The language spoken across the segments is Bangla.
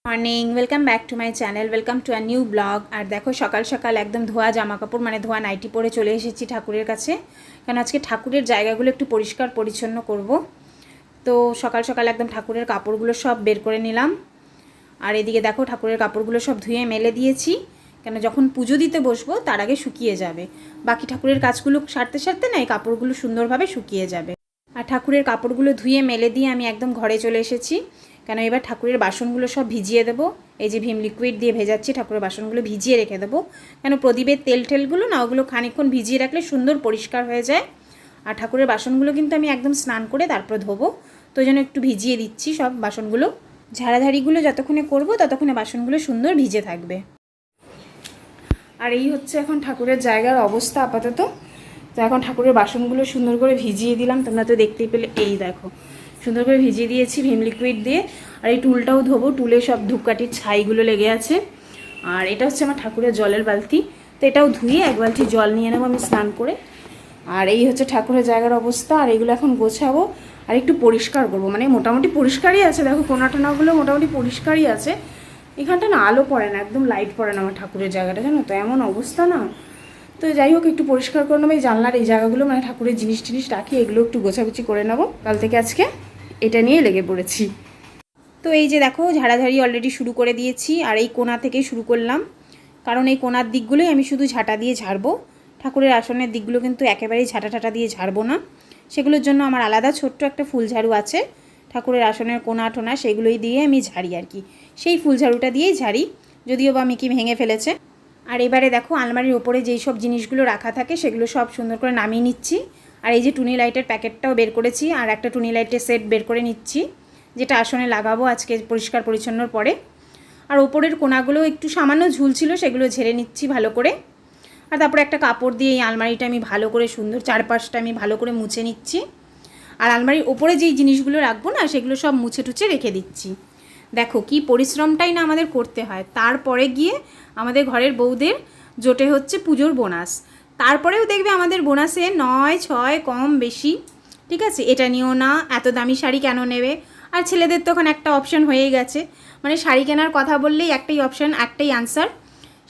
Morning, welcome back to my channel, welcome to a new blog. আর দেখো সকাল সকাল একদম ধোয়া জামা কাপড় মানে ধোয়া নাইটি পরে চলে এসেছি ঠাকুরের কাছে, কারণ আজকে ঠাকুরের জায়গাগুলো একটু পরিষ্কার পরিচ্ছন্ন করব। তো সকাল সকাল একদম ঠাকুরের কাপড়গুলো সব বের করে নিলাম। আর এদিকে দেখো ঠাকুরের কাপড়গুলো সব ধুয়ে মেলে দিয়েছি, কেন যখন পুজো দিতে বসবো তার আগে শুকিয়ে যাবে। বাকি ঠাকুরের কাজগুলো সারতে সারতে না এই কাপড়গুলো সুন্দরভাবে শুকিয়ে যাবে। আর ঠাকুরের কাপড়গুলো ধুয়ে মেলে দিয়ে আমি একদম ঘরে চলে এসেছি, কেন এবার ঠাকুরের বাসনগুলো সব ভিজিয়ে দেবো। এই যে ভিম লিকুইড দিয়ে ভেজাচ্ছি, ঠাকুরের বাসনগুলো ভিজিয়ে রেখে দেবো, কেন প্রদীপের তেল টেলগুলো না ওগুলো খানিকক্ষণ ভিজিয়ে রাখলে সুন্দর পরিষ্কার হয়ে যায়। আর ঠাকুরের বাসনগুলো কিন্তু আমি একদম স্নান করে তারপর ধোবো, তো ওই জন্য একটু ভিজিয়ে দিচ্ছি সব বাসনগুলো। ঝাড়াঝাড়িগুলো যতক্ষণে করবো ততক্ষণে বাসনগুলো সুন্দর ভিজে থাকবে। আর এই হচ্ছে এখন ঠাকুরের জায়গার অবস্থা আপাতত। তো এখন ঠাকুরের বাসনগুলো সুন্দর করে ভিজিয়ে দিলাম, তোমরা তো দেখতেই পেলে। এই দেখো সুন্দর করে ভিজিয়ে দিয়েছি ভিম লিকুইড দিয়ে। আর এই টুলটাও ধোবো, টুলে সব ধূপকাঠির ছাইগুলো লেগে আছে। আর এটা হচ্ছে আমার ঠাকুরের জলের বালতি, তো এটাও ধুয়ে এক বালতি জল নিয়ে নেবো আমি স্নান করে। আর এই হচ্ছে ঠাকুরের জায়গার অবস্থা। আর এগুলো এখন গোছাবো আর একটু পরিষ্কার করবো, মানে মোটামুটি পরিষ্কারই আছে। দেখো কোনাটানাগুলো মোটামুটি পরিষ্কারই আছে। এখানটা না আলো পড়ে না, একদম লাইট পড়ে না আমার ঠাকুরের জায়গাটা, জানো তো এমন অবস্থা না। তো যাই হোক একটু পরিষ্কার করে নেবো। এই জানলার এই জায়গাগুলো মানে ঠাকুরের জিনিস টিনিস রাখি, এগুলো একটু গোছাগুছি করে নেবো। কাল থেকে আজকে এটা নিয়ে লেগে পড়েছি। তো এই যে দেখো ঝাড়াঝাড়ি অলরেডি শুরু করে দিয়েছি। আর এই কোণা থেকেই শুরু করলাম, কারণ এই কোণার দিকগুলোই আমি শুধু ঝাঁটা দিয়ে ঝাড়বো। ঠাকুরের আসনের দিকগুলো কিন্তু একেবারেই ঝাঁটা ঠাটা দিয়ে ঝাড়বো না, সেগুলোর জন্য আমার আলাদা ছোট্ট একটা ফুল ঝাড়ু আছে। ঠাকুরের আসনের কোণা টোনা সেগুলোই দিয়ে আমি ঝাড়ি আর কি, সেই ফুল ঝাড়ুটা দিয়েই ঝাড়ি, যদিও বা মিকি ভেঙে ফেলেছে। আর এবারে দেখো আলমারির ওপরে যেই সব জিনিসগুলো রাখা থাকে সেগুলো সব সুন্দর করে নামিয়ে নিচ্ছি। আর এই যে টুনি লাইটের প্যাকেটটাও বের করেছি, আর একটা টুনি লাইটের সেট বের করে নিচ্ছি, যেটা আসনে লাগাবো আজকে পরিষ্কার পরিচ্ছন্নর পরে। আর ওপরের কোণাগুলো একটু সামান্য ঝুল ছিল, সেগুলো ঝেড়ে নিচ্ছি ভালো করে। আর তারপরে একটা কাপড় দিয়ে এই আলমারিটা আমি ভালো করে সুন্দর চারপাশটা আমি ভালো করে মুছে নিচ্ছি। আর আলমারির ওপরে যেই জিনিসগুলো রাখবো না সেগুলো সব মুছে টুছে রেখে দিচ্ছি। দেখো কি পরিশ্রমটাই না আমাদের করতে হয়, তারপরে গিয়ে আমাদের ঘরের বউদের জোটে হচ্ছে পুজোর বোনাস। তারপরেও দেখবে আমাদের বোনাসে 9, 6 কম বেশি, ঠিক আছে। এটা নিও না, এত দামি শাড়ি কেন নেবে। আর ছেলেদের তো এখন একটা অপশান হয়েই গেছে, মানে শাড়ি কেনার কথা বললেই একটাই অপশান, একটাই আনসার,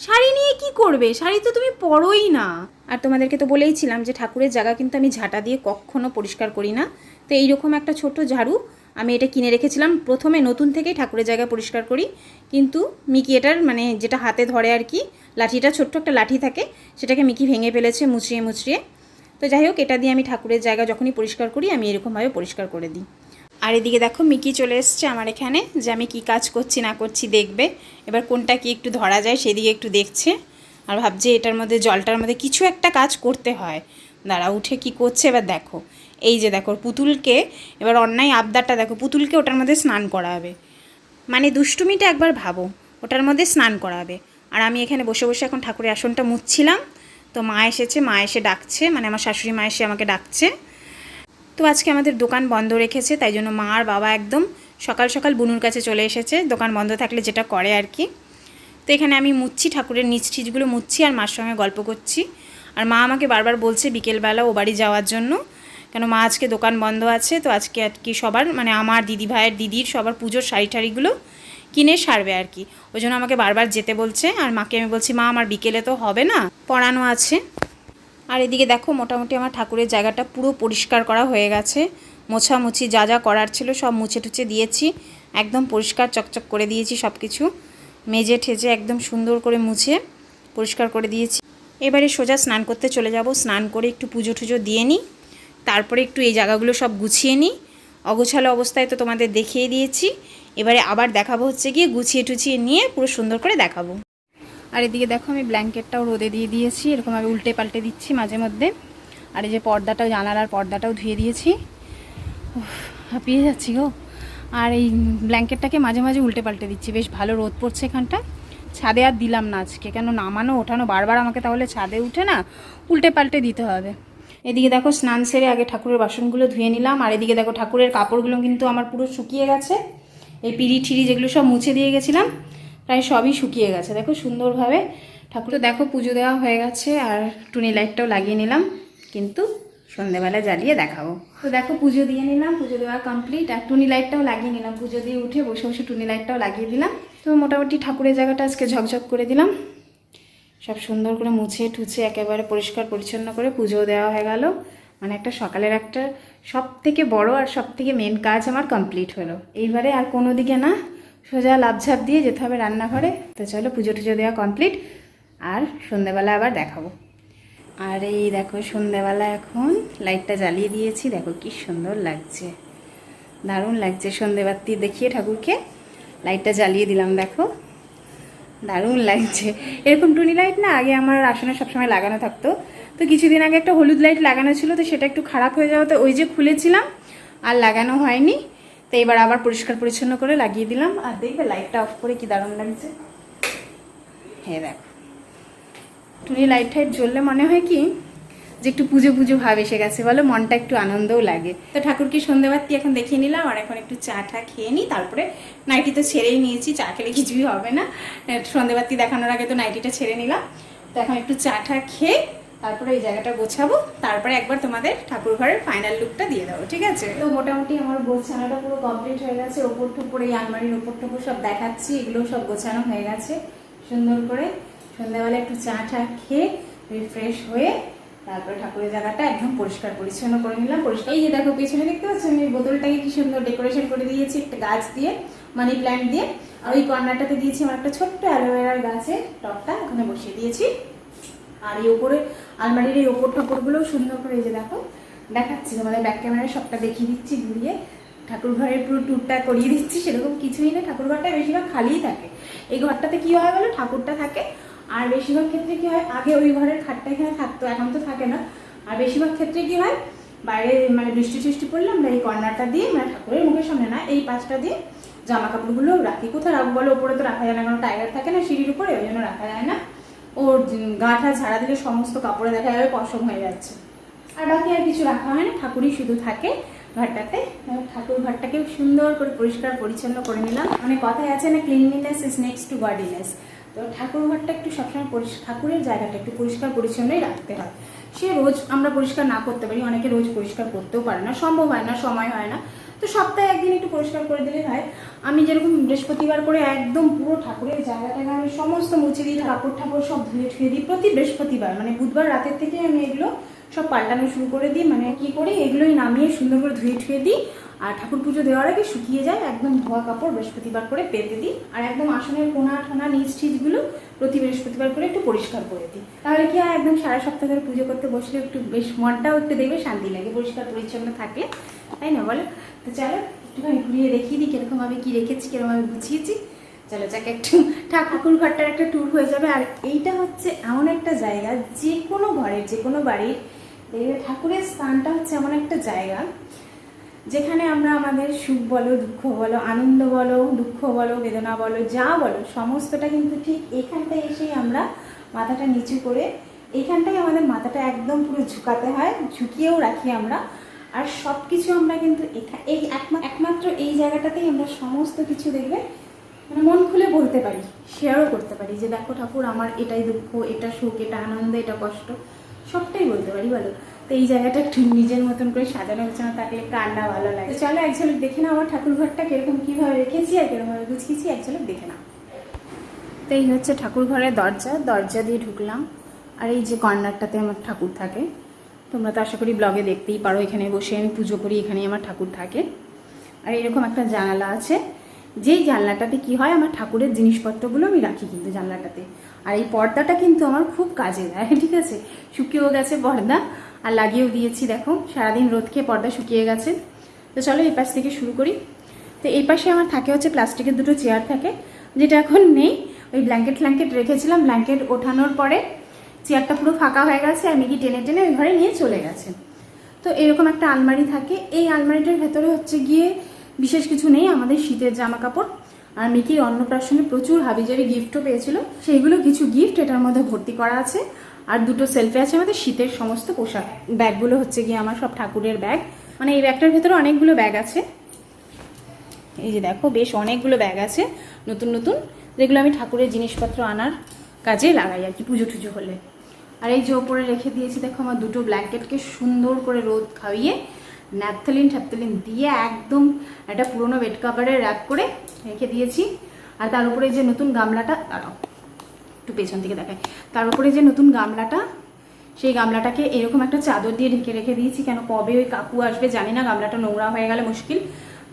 শাড়ি নিয়ে কি করবে, শাড়ি তো তুমি পরোই না। আর তোমাদেরকে তো বলেইছিলাম যে ঠাকুরের জায়গা কিন্তু আমি ঝাঁটা দিয়ে কখনো পরিষ্কার করি না। তো এইরকম একটা ছোট ঝাড়ু আমি এটা কিনে রেখেছিলাম, প্রথমে নতুন থেকেই ঠাকুরের জায়গা পরিষ্কার করি, কিন্তু মিকি এটার মানে যেটা হাতে ধরে আর কি, লাঠিটা ছোট্ট একটা লাঠি থাকে, সেটাকে মিকি ভেঙে ফেলেছে মুচড়িয়ে মুচড়িয়ে। তো যাই হোক এটা দিয়ে আমি ঠাকুরের জায়গা যখনই পরিষ্কার করি আমি এরকমভাবে পরিষ্কার করে দিই। আর এদিকে দেখো মিকি চলে এসছে আমার এখানে, যে আমি কী কাজ করছি না করছি দেখবে। এবার কোনটা কি একটু ধরা যায় সেদিকে একটু দেখছে, আর ভাবছে এটার মধ্যে জলটার মধ্যে কিছু একটা কাজ করতে হয়। দাঁড়া উঠে কি করছে এবার দেখো। এই যে দেখো পুতুলকে এবার অন্যায় আবদারটা দেখো, পুতুলকে ওটার মধ্যে স্নান করাবে, মানে দুষ্টুমিটা একবার ভাবো, ওটার মধ্যে স্নান করাবে। আর আমি এখানে বসে বসে এখন ঠাকুরের আসনটা মুছছিলাম। তো মা এসেছে, মা এসে ডাকছে, মানে আমার শাশুড়ি মা এসে আমাকে ডাকছে। তো আজকে আমাদের দোকান বন্ধ রেখেছে, তাই জন্য মা আর বাবা একদম সকাল সকাল বুনুর কাছে চলে এসেছে, দোকান বন্ধ থাকলে যেটা করে আর কি। তো এখানে আমি মুছছি, ঠাকুরের নিচ টিচগুলো মুছছি আর মার সঙ্গে গল্প করছি। আর মা আমাকে বারবার বলছে বিকেলবেলা ও বাড়ি যাওয়ার জন্য, কেন মা আজকে দোকান বন্ধ আছে। তো আজকে আর কি সবার মানে আমার দিদি ভাইয়ের দিদির সবার পুজোর শাড়ি ঠাড়িগুলো কিনে সারবে আর কি, ওই জন্য আমাকে বারবার যেতে বলছে। আর মাকে আমি বলছি মা আমার বিকেলে তো হবে না, পড়ানো আছে। আর এদিকে দেখো মোটামুটি আমার ঠাকুরের জায়গাটা পুরো পরিষ্কার করা হয়ে গেছে, মোছামুছি যা যা করার ছিল সব মুছে টুছে দিয়েছি, একদম পরিষ্কার চকচক করে দিয়েছি সব কিছু, মেজে ঠেজে একদম সুন্দর করে মুছে পরিষ্কার করে দিয়েছি। এবারে সোজা স্নান করতে চলে যাব, স্নান করে একটু পুজো টুজো দিয়ে নিই, তারপরে একটু এই জায়গাগুলো সব গুছিয়ে নিই। অগোছালো অবস্থায় তো তোমাদের দেখিয়ে দিয়েছি, এবারে আবার দেখাবো হচ্ছে গিয়ে গুছিয়ে টুছিয়ে নিয়ে পুরো সুন্দর করে দেখাবো। আর এদিকে দেখো আমি ব্ল্যাঙ্কেটটাও রোদে দিয়ে দিয়েছি, এরকমভাবে উল্টে পাল্টে দিচ্ছি মাঝে মধ্যে। আর এই যে পর্দাটাও, জানালার পর্দাটাও ধুয়ে দিয়েছি, হাঁপিয়ে যাচ্ছি গো। আর এই ব্ল্যাঙ্কেটটাকে মাঝে মাঝে উল্টে পাল্টে দিচ্ছি, বেশ ভালো রোদ পড়ছে এখানটা। ছাদে আর দিলাম না আজকে, কেন নামানো ওঠানো বারবার আমাকে তাহলে ছাদে উঠে না উল্টে পাল্টে দিতে হবে। এদিকে দেখো স্নান সেরে আগে ঠাকুরের বাসনগুলো ধুয়ে নিলাম। আর এদিকে দেখো ঠাকুরের কাপড়গুলো কিন্তু আমার পুরো শুকিয়ে গেছে, এই পিড়ি ঠিড়ি যেগুলো সব মুছে দিয়ে গেছিলাম প্রায় সবই শুকিয়ে গেছে, দেখো সুন্দরভাবে। ঠাকুর তো দেখো পুজো দেওয়া হয়ে গেছে, আর টুনি লাইটটাও লাগিয়ে নিলাম, কিন্তু সন্ধ্যেবেলা জ্বালিয়ে দেখাবো। তো দেখো পুজো দিয়ে নিলাম, পুজো দেওয়া কমপ্লিট। আর টুনি লাইটটাও লাগিয়ে নিলাম, পুজো দিয়ে উঠে বসে বসে টুনি লাইটটাও লাগিয়ে দিলাম। তো মোটামুটি ঠাকুরের জায়গাটা আজকে ঝকঝক করে দিলাম, সব সুন্দর করে মুছে টুছে একেবারে পরিষ্কার পরিচ্ছন্ন করে পুজো দেওয়া হয়ে গেল। মানে একটা সকালের একটা সব থেকে বড় আর সব থেকে মেন কাজ আমার কমপ্লিট হলো। এইবারে আর কোনো দিকে না, সোজা লাফঝাপ দিয়ে যেতে হবে রান্নাঘরে। তো চলো পুজো টুজো দেওয়া কমপ্লিট, আর সন্ধ্যেবেলা আবার দেখাবো। আর এই দেখো সন্ধ্যেবেলা এখন লাইটটা জ্বালিয়ে দিয়েছি, দেখো কি সুন্দর লাগছে, দারুণ লাগছে। সন্ধ্যেবাতি দেখিয়ে ঠাকুরকে লাইটটা জ্বালিয়ে দিলাম, দেখো দারুণ লাগছে। এরকম টুনি লাইট না আগে আমার আসনে সবসময় লাগানো থাকতো। তো কিছুদিন আগে একটা হলুদ লাইট লাগানো ছিল, তো সেটা একটু খারাপ হয়ে যাওয়াতে ওই যে খুলেছিলাম আর লাগানো হয়নি। তো এবার আবার পরিষ্কার পরিচ্ছন্ন করে লাগিয়ে দিলাম। আর দেখবে লাইটটা অফ করে কি দারুণ লাগছে। হ্যাঁ দেখো টুনি লাইট টাইট জ্বললে মনে হয় কি যে একটু পুজো পুজো ভাব এসে গেছে, বলো মনটা একটু আনন্দও লাগে। তো ঠাকুরকে সন্ধ্যেবাতি এখন দেখিয়ে নিলাম, আর এখন একটু চা টা খেয়ে নিই, তারপরে নাইটি তো ছেড়েই নিয়েছি, চা খেলে কিছুই হবে না। সন্ধ্যেবাতি দেখানোর আগে তো নাইটিটা ছেড়ে নিলাম। তো এখন একটু চা টা খেয়ে তারপরে এই জায়গাটা গোছাবো, তারপরে একবার তোমাদের ঠাকুর ঘরের ফাইনাল লুকটা দিয়ে দেবো, ঠিক আছে? তো মোটামুটি আমার গোছানোটা পুরো কমপ্লিট হয়ে গেছে। ওপর টুপর এই আলমারির ওপর টুপর সব দেখাচ্ছি, এগুলো সব গোছানো হয়ে গেছে সুন্দর করে। সন্ধ্যাবেলা একটু চা টা খেয়ে রিফ্রেশ হয়ে তারপরে ঠাকুরের জায়গাটা একদম পরিষ্কার পরিচ্ছন্ন করে নিলাম। পরিষ্কার এই যে দেখো পেছনে দেখতে পাচ্ছ আমি বোতলটাকে কি সুন্দর ডেকোরেশন করে দিয়েছি একটা গাছ দিয়ে, মানি প্ল্যান্ট দিয়ে। আর ওই কর্নারটাতে দিয়েছি আমার একটা ছোট্ট অ্যালোভেরার গাছের টবটা ওখানে বসিয়ে দিয়েছি। আর এই ওপরে আলমারির এই ওপর টপরগুলোও সুন্দর করে এই যে দেখো দেখাচ্ছি তোমাদের, ব্যাক ক্যামেরায় সবটা দেখিয়ে দিচ্ছি ঘুরিয়ে। ঠাকুর ঘরের পুরো ট্যুরটা করিয়ে দিচ্ছি। সেরকম কিছুই না, ঠাকুর ঘরটা বেশিরভাগ খালিই থাকে। এই ঘরটাতে কি হয় বলো, ঠাকুরটা থাকে। আর বেশিরভাগ ক্ষেত্রে কি হয়, আগে ওই ঘরের খাটটা এখানে থাকতো, এখন তো থাকে না। আর বেশিরভাগ ক্ষেত্রে কি হয়, বাইরে মানে বৃষ্টি টিষ্টি পড়লে আমরা এই কর্নারটা দিয়ে, মানে ঠাকুরের মুখের সামনে না, এই পাশটা দিয়ে জামা কাপড়গুলো রাখি। কোথায় রাখবো বলো, ওপরে তো রাখা যায় না, কারণ টাইগার থাকে না সিঁড়ির উপরে, ওই জন্য রাখা যায় না। ওর গাঁঠা ঝাড়া দিলে সমস্ত কাপড়ে দেখা যাবে পশম হয়ে যাচ্ছে। আর বাকি আর কিছু রাখা হয় না, ঠাকুরই শুধু থাকে ঘরটাতে। ঠাকুর ঘরটাকে সুন্দর করে পরিষ্কার পরিচ্ছন্ন করে নিলাম। মানে কথায় আছে না, cleanliness is next to godliness. তো ঠাকুর ঘরটা একটু সবসময় ঠাকুরের জায়গাটা একটু পরিষ্কার পরিচ্ছন্নই রাখতে হয়। সে রোজ আমরা পরিষ্কার না করতে পারি, অনেকে রোজ পরিষ্কার করতেও পারে না, সম্ভব হয় না, সময় হয় না। তো সপ্তাহে একদিন একটু পরিষ্কার করে দিলে হয়। আমি যেরকম বৃহস্পতিবার করে একদম পুরো ঠাকুরের জায়গাটাকে আমি সমস্ত মুছে দিই, কাপড় ঠাকুর সব ধুয়ে ঠুয়ে দিই প্রতি বৃহস্পতিবার। মানে বুধবার রাতের থেকে আমি এগুলো সব পাল্টানো শুরু করে দিই। মানে কি করি, এগুলোই নামিয়ে সুন্দর করে ধুয়ে ঠুয়ে দিই। আর ঠাকুর পুজো দেওয়ার আগে শুকিয়ে যায় একদম ধোয়া কাপড় বৃহস্পতিবার করে পেতে দিই। আর একদম আসনের কোনা ঠানা নিচ টিচগুলো প্রতি বৃহস্পতিবার করে একটু পরিষ্কার করে দিই। তাহলে কি হয়, একদম সারা সপ্তাহ ধরে পুজো করতে বসলে একটু বেশ মনটাও একটু দেখবে শান্তি লাগে পরিষ্কার পরিচ্ছন্ন থাকলে, তাই না বলো? তো চলো একটুখানি ঘুরিয়ে দেখিয়ে দিই কিরকমভাবে কি রেখেছি, কিরকমভাবে গুছিয়েছি। চলো যাকে একটু ঠাকুর ঘরটার একটা ট্যুর হয়ে যাবে। আর এইটা হচ্ছে এমন একটা জায়গা, যে কোনো ঘরের যে কোনো বাড়ির ঠাকুরের স্থানটা হচ্ছে এমন একটা জায়গা যেখানে আমরা আমাদের সুখ বলো, দুঃখ বলো, আনন্দ বলো, দুঃখ বলো, বেদনা বলো, যা বলো সমস্তটা কিন্তু ঠিক এখানটায় এসেই আমরা মাথাটা নিচু করে, এখানটায় আমাদের মাথাটা একদম পুরো ঝুঁকাতে হয়, ঝুঁকিয়েও রাখি আমরা। আর সব কিছু আমরা কিন্তু এই একমাত্র এই জায়গাটাতেই আমরা সমস্ত কিছু দেখবে মানে মন খুলে বলতে পারি, শেয়ারও করতে পারি যে দেখো ঠাকুর আমার এটাই দুঃখ, এটা সুখ, এটা আনন্দ, এটা কষ্ট, সবটাই বলতে পারি বলো। তো এই জায়গাটা একটু নিজের মতন করে সাজানো গোছানো থাকলে কান্না ভালো লাগে। চলো এক ঝলক দেখে নাও আমার ঠাকুর ঘরটা কিরকম কীভাবে রেখেছি আর কিরকমভাবে গুছিয়েছি, এক ঝলক দেখে নাও। তো এই হচ্ছে ঠাকুর ঘরের দরজা দিয়ে ঢুকলাম। আর এই যে কর্নারটাতে আমার ঠাকুর থাকে, তোমরা তো আশা করি ব্লগে দেখতেই পারো, এখানে বসে আমি পুজো করি, এখানেই আমার ঠাকুর থাকে। আর এরকম একটা জানালা আছে, যেই জানলাটাতে কি হয় আমার ঠাকুরের জিনিসপত্রগুলো আমি রাখি কিন্তু জানলাটাতে। আর এই পর্দাটা কিন্তু আমার খুব কাজে দেয়, ঠিক আছে? শুকিয়েও গেছে পর্দা, আর লাগিয়েও দিয়েছি, দেখো সারাদিন রোদ খেয়ে পর্দা শুকিয়ে গেছে। তো চলো এই পাশ থেকে শুরু করি। তো এই পাশে আমার থাকে হচ্ছে প্লাস্টিকের দুটো চেয়ার থাকে, যেটা এখন নেই। ওই ব্ল্যাঙ্কেট রেখেছিলাম, ব্ল্যাঙ্কেট ওঠানোর পরে চেয়ারটা পুরো ফাঁকা হয়ে গেছে, আর মিকি টেনে টেনে ওই ঘরে নিয়ে চলে গেছে। তো এরকম একটা আলমারি থাকে, এই আলমারিটার ভেতরে হচ্ছে গিয়ে বিশেষ কিছু নেই, আমাদের শীতের জামা কাপড়। আর মিকির অন্নপ্রাশনে প্রচুর হাবিজাবি গিফটও পেয়েছিল, সেইগুলো কিছু গিফট এটার মধ্যে ভর্তি করা আছে। আর দুটো সেলফি আছে আমাদের শীতের সমস্ত পোশাক। ব্যাগগুলো হচ্ছে গিয়ে আমার সব ঠাকুরের ব্যাগ, মানে এই ব্যাগটার ভেতরে অনেকগুলো ব্যাগ আছে। এই যে দেখো বেশ অনেকগুলো ব্যাগ আছে নতুন নতুন, যেগুলো আমি ঠাকুরের জিনিসপত্র আনার কাজে লাগাই আর কি পুজো টুজো হলে। আর এই যে ওপরে রেখে দিয়েছি দেখো আমার দুটো ব্ল্যাঙ্কেটকে সুন্দর করে রোদ খাইয়ে ন্যাপথলিন দিয়ে একদম একটা পুরোনো বেড কাভারে র্যাপ করে রেখে দিয়েছি। আর তার উপরে যে নতুন গামলাটা, দাঁড়াও একটু পেছন থেকে দেখায়, তার উপরে যে নতুন গামলাটা, সেই গামলাটাকে এরকম একটা চাদর দিয়ে ঢেকে রেখে দিয়েছি। কেন কবে ওই কাকু আসবে জানি না, গামলাটা নোংরা হয়ে গেলে মুশকিল,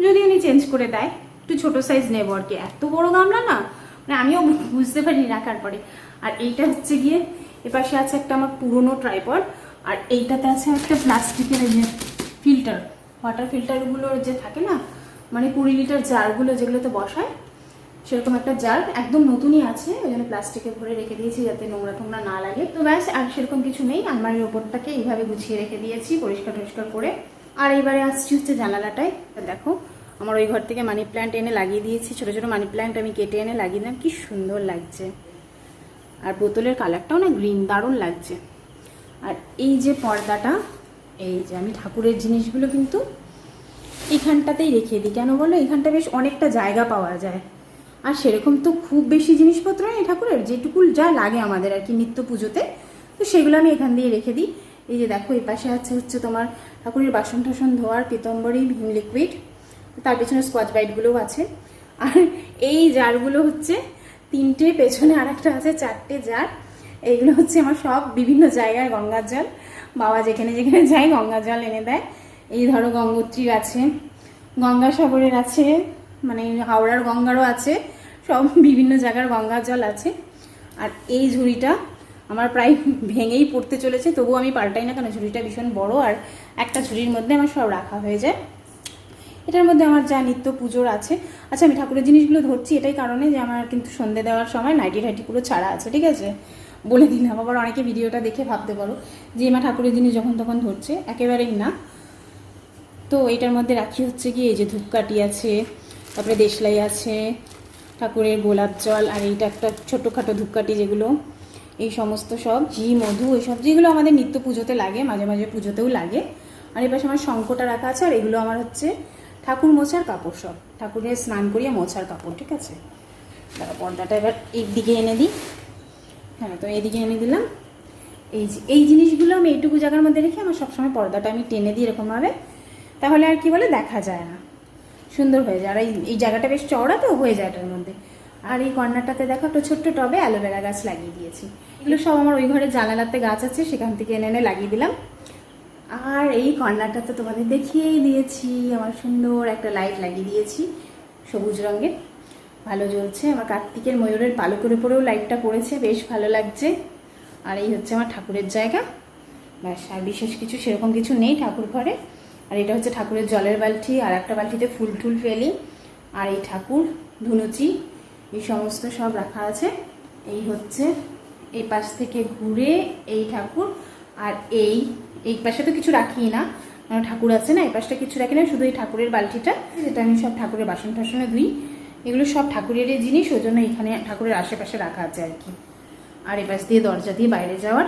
যদি উনি চেঞ্জ করে দেয় একটু ছোটো সাইজ নেবো আর কি। এত বড় গামলা না, মানে আমিও বুঝতে পারিনি রাখার পরে। আর এইটা হচ্ছে গিয়ে এপাশে আছে একটা আমার পুরনো ট্রাইপড, আর এইটাতে আছে একটা প্লাস্টিকের এই যে ফিল্টার, ওয়াটার ফিল্টারগুলোর যে থাকে না, মানে 20 লিটার জারগুলো যেগুলোতে বসায়, সেরকম একটা জার একদম নতুনই আছে, ওই জন্য প্লাস্টিকে ভরে রেখে দিয়েছি যাতে নোংরা টোংরা না লাগে। তো ব্যাস, আর সেরকম কিছু নেই। আলমারির ওপরটাকে এইভাবে গুছিয়ে রেখে দিয়েছি পরিষ্কার টরিষ্কার করে। আর এইবারে আসছি হচ্ছে জানালাটায়। দেখো আমার ওই ঘর থেকে মানি প্ল্যান্ট এনে লাগিয়ে দিয়েছি, ছোটো ছোটো মানি প্ল্যান্ট আমি কেটে এনে লাগিয়ে দিলাম, কি সুন্দর লাগছে। আর বোতলের কালারটাও না গ্রিন, দারুণ লাগছে। আর এই যে পর্দাটা, এই যে আমি ঠাকুরের জিনিসগুলো কিন্তু এইখানটাতেই রেখে দিই। কেন বলো, এইখানটা বেশ অনেকটা জায়গা পাওয়া যায়। আর সেরকম তো খুব বেশি জিনিসপত্র নেই ঠাকুরের, যেটুকু যা লাগে আমাদের আর কি নিত্য পুজোতে, তো সেগুলো আমি এখান দিয়ে রেখে দিই। এই যে দেখো, এই পাশে হচ্ছে তোমার ঠাকুরের বাসন টাসন ধোয়ার পিতম্বরী, ভিম লিকুইড, তার পেছনে স্কচ ব্রাইটগুলোও আছে। আর এই জারগুলো হচ্ছে 3টে, পেছনে আর একটা আছে 4টে জার। এইগুলো হচ্ছে আমার সব বিভিন্ন জায়গায় গঙ্গার জল, বাবা যেখানে যেখানে যায় গঙ্গার জল এনে দেয়। এই ধরো গঙ্গোত্রীর আছে, গঙ্গাসাগরের আছে, মানে হাওড়ার গঙ্গারও আছে, সব বিভিন্ন জায়গার গঙ্গার জল আছে। আর এই ঝুড়িটা আমার প্রায় ভেঙেই পড়তে চলেছে, তবুও আমি পাল্টাই না, কারণ ঝুড়িটা ভীষণ বড়। আর একটা ঝুড়ির মধ্যে আমার সব রাখা হয়ে যায়। এটার মধ্যে আমার যা নিত্য পুজোর আছে। আচ্ছা, আমি ঠাকুরের জিনিসগুলো ধরছি এটাই কারণে যে আমার কিন্তু সন্ধে দেওয়ার সময় নাইটি টাইটি পুরো ছাড়া আছে, ঠিক আছে, বলে দিলাম। আবার অনেকে ভিডিওটা দেখে ভাবতে পারো যে এমা ঠাকুরের জিনিস যখন তখন ধরছে, একেবারেই না। তো এটার মধ্যে রাখি হচ্ছে কি, এই যে ধূপকাঠি আছে, তারপরে দেশলাই আছে, ঠাকুরের গোলাপ জল, আর এইটা একটা ছোটোখাটো ধূপকাঠি যেগুলো, এই সমস্ত সব ঘি মধু, এইসব যেগুলো আমাদের নিত্য পুজোতে লাগে, মাঝে মাঝে পুজোতেও লাগে। আর এই পাশে আমার শঙ্খটা রাখা আছে। আর এগুলো আমার হচ্ছে ঠাকুর মোছার কাপড়, সব ঠাকুরের স্নান করিয়ে মোছার কাপড়, ঠিক আছে। তারপর পর্দাটা এবার এই দিকে এনে দিই। হ্যাঁ, তো এইদিকে এনে দিলাম। এই জিনিসগুলো আমি এইটুকু জায়গার মধ্যে রেখে আমার সবসময় পর্দাটা আমি টেনে দিই এরকমভাবে, তাহলে আর কি বলে দেখা যায় না, সুন্দর হয়ে যায়। আর এই জায়গাটা বেশ চওড়া তো হয়ে যায় এটার মধ্যে। আর এই কর্নারটাতে দেখো একটা ছোট্ট টবে অ্যালোভেরা গাছ লাগিয়ে দিয়েছি। এগুলো সব আমার ওই ঘরে জানালাতে গাছ আছে, সেখান থেকে এনে এনে লাগিয়ে দিলাম। আর এই কর্নারটাতে তোমাদের দেখিয়েই দিয়েছি, আমার সুন্দর একটা লাইট লাগিয়ে দিয়েছি সবুজ রঙের, ভালো জ্বলছে। আমার কার্তিকের ময়ূরের পালকের উপরেও লাইটটা পড়েছে, বেশ ভালো লাগছে। আর এই হচ্ছে আমার ঠাকুরের জায়গা, ব্যাস, আর বিশেষ কিছু সেরকম কিছু নেই ঠাকুর ঘরে। আর এটা হচ্ছে ঠাকুরের জলের বালতি, আর একটা বালতিতে ফুল টুল ফেলি। আর এই ঠাকুর ধুনুচি এই সমস্ত সব রাখা আছে। এই হচ্ছে এই পাশ থেকে ঘুরে এই ঠাকুর। আর এই পাশে তো কিছু রাখি না, ঠাকুর আছে না, এই পাশটা কিছু রাখি না, শুধু এই ঠাকুরের বালতিটা, যেটা আমি সব ঠাকুরের বাসন টাসনে ধুই। এগুলো সব ঠাকুরের জিনিস, ওই জন্য এখানে ঠাকুরের আশেপাশে রাখা আছে আর কি। আর এই পাশ দিয়ে দরজা দিয়ে বাইরে যাওয়ার।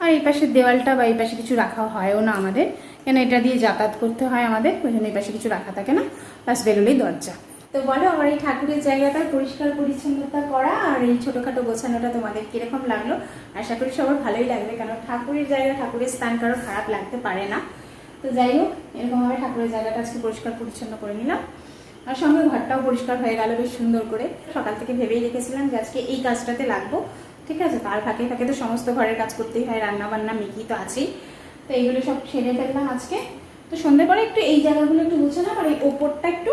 আর এই পাশের দেওয়ালটা বা এই পাশে কিছু রাখা হয়ও না আমাদের, কেন এটা দিয়ে যাতায়াত করতে হয় আমাদের, ওই জন্য এই পাশে কিছু রাখা থাকে না, বাস বেরোলেই দরজা। তো বলো, আমার এই ঠাকুরের জায়গাটা পরিষ্কার পরিচ্ছন্নতা করা আর এই ছোটোখাটো গোছানোটা তোমাদের কীরকম লাগলো? আশা করি সবার ভালোই লাগবে, কারণ ঠাকুরের জায়গা, ঠাকুরের স্থান কারো খারাপ লাগতে পারে না। তো যাই হোক, এরকমভাবে ঠাকুরের জায়গাটা আজকে পরিষ্কার পরিচ্ছন্ন করে নিলাম। আর সঙ্গে ঘরটাও পরিষ্কার হয়ে গেল বেশ সুন্দর করে। সকাল থেকে ভেবেই রেখেছিলাম যে আজকে এই কাজটাতে লাগবো, ঠিক আছে। তার ফাঁকে ফাঁকে তো সমস্ত ঘরের কাজ করতেই হয়, রান্না বান্না মিকি তো আছেই। তো এইগুলো সব সেরে ফেললাম আজকে। তো সন্ধ্যের পরে একটু এই জায়গাগুলো একটু গুছালাম, আর এই ওপরটা একটু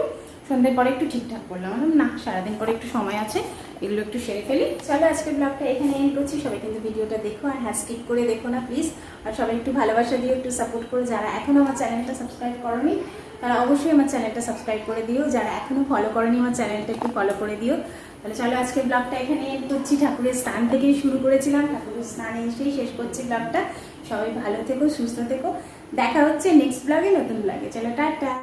সন্ধ্যের পরে একটু ঠিকঠাক করলাম। না, সারাদিন পরে একটু সময় আছে, এগুলো একটু সেরে ফেলি। চলো আজকের ব্লগটা এখানে এন্ড করছি। সবাই কিন্তু ভিডিওটা দেখো, আর হ্যাশট্যাগ করে দেখো না প্লিজ। আর সবাই একটু ভালোবাসা দিও, একটু সাপোর্ট করো। যারা এখনও আমার চ্যানেলটা সাবস্ক্রাইব করোনি তারা অবশ্যই আমার চ্যানেলটা সাবস্ক্রাইব করে দিও। যারা এখনও ফলো করোনি আমার চ্যানেলটা একটু ফলো করে দিও। তাহলে চলো আজকের ব্লগটা এখানে এন্ড করছি। ঠাকুরের স্নান থেকেই শুরু করেছিলাম, ঠাকুরের স্নানে এসেই শেষ করছি ব্লগটা। সবাই ভালো থেকো, সুস্থ থেকো। দেখা হচ্ছে নেক্সট ব্লগে, নতুন ব্লগে। চলো টাটা।